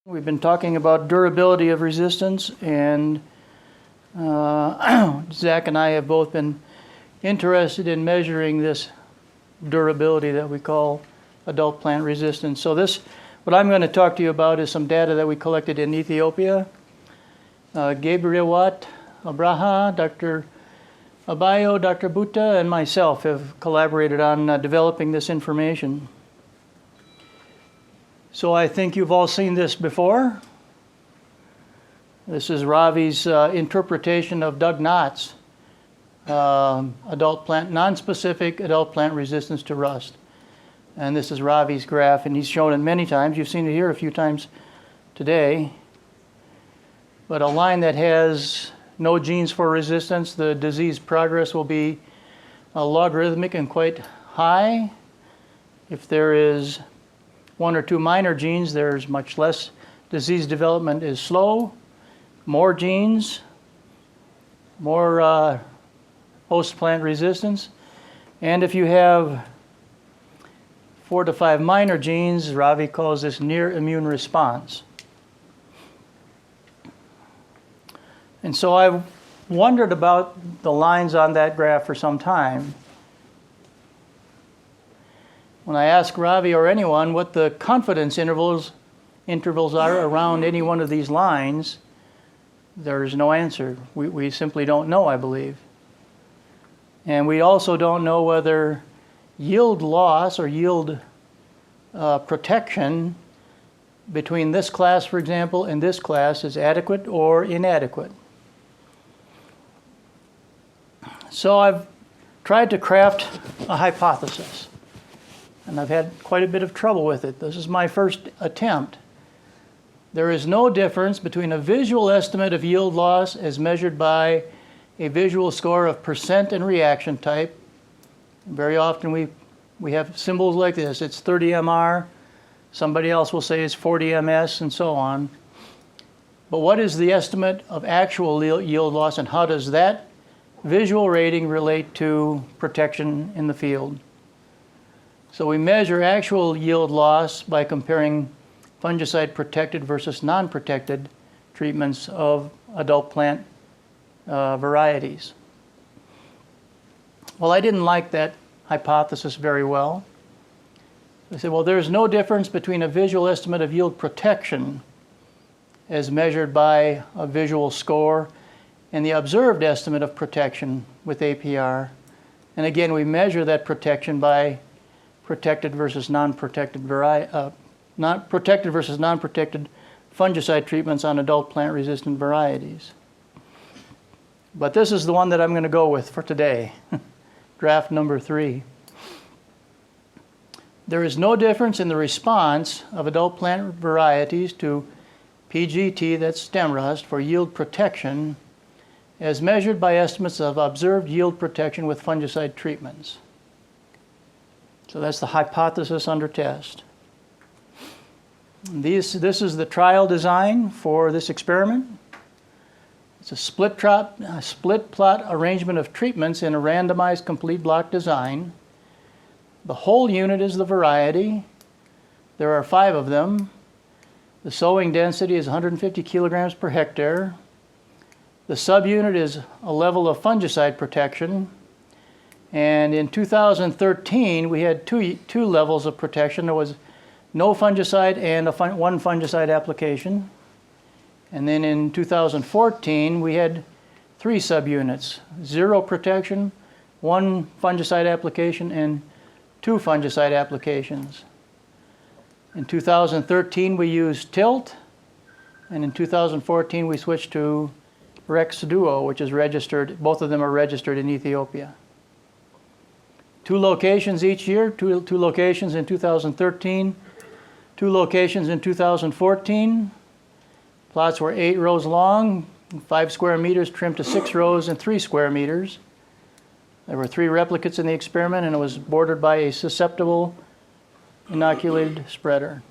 We've been talking about durability of resistance, and Zach and I have both been interested in measuring this durability that we call adult plant resistance. So what I'm going to talk to you about is some data that we collected in Ethiopia. Gabriel Abraha, Dr. Abayo, Dr. Buta, and myself have collaborated on developing this information. So I think you've all seen this before. This is Ravi's interpretation of Doug Knott's adult plant, non-specific adult plant resistance to rust. And this is Ravi's graph, and he's shown it many times. You've seen it here a few times today. But a line that has no genes for resistance, the disease progress will be logarithmic and quite high. If there is one or two minor genes, there's much less. Disease development is slow. More genes, more host plant resistance. And if you have 4 to 5 minor genes, Ravi calls this near immune response. And so I've wondered about the lines on that graph for some time. When I ask Ravi or anyone what the confidence intervals are around any one of these lines, there's no answer. We simply don't know, I believe. And we also don't know whether yield loss or yield protection between this class, for example, and this class is adequate or inadequate. So I've tried to craft a hypothesis, and I've had quite a bit of trouble with it. This is my first attempt. There is no difference between a visual estimate of yield loss as measured by a visual score of percent and reaction type. Very often we have symbols like this. It's 30 MR. Somebody else will say it's 40 MS, and so on. But what is the estimate of actual yield loss, and how does that visual rating relate to protection in the field? So we measure actual yield loss by comparing fungicide protected versus non-protected treatments of adult plant varieties. Well, I didn't like that hypothesis very well. I said, well, there's no difference between a visual estimate of yield protection as measured by a visual score and the observed estimate of protection with APR. And again, we measure that protection by protected versus non-protected protected versus non-protected fungicide treatments on adult plant-resistant varieties. But this is the one that I'm going to go with for today, draft number 3. There is no difference in the response of adult plant varieties to PGT, that's stem rust, for yield protection as measured by estimates of observed yield protection with fungicide treatments. So that's the hypothesis under test. This is the trial design for this experiment. It's a split plot arrangement of treatments in a randomized complete block design. The whole unit is the variety. There are 5 of them. The sowing density is 150 kilograms per hectare. The subunit is a level of fungicide protection. And in 2013, we had two levels of protection. There was no fungicide and one fungicide application. And then in 2014, we had 3 subunits: 0 protection, 1 fungicide application, and 2 fungicide applications. In 2013, we used Tilt, and in 2014, we switched to Rex Duo, which is registered. Both of them are registered in Ethiopia. 2 locations each year, two locations in 2013, 2 locations in 2014. Plots were 8 rows long, 5 square meters trimmed to 6 rows and 3 square meters. There were 3 replicates in the experiment, and it was bordered by a susceptible inoculated spreader.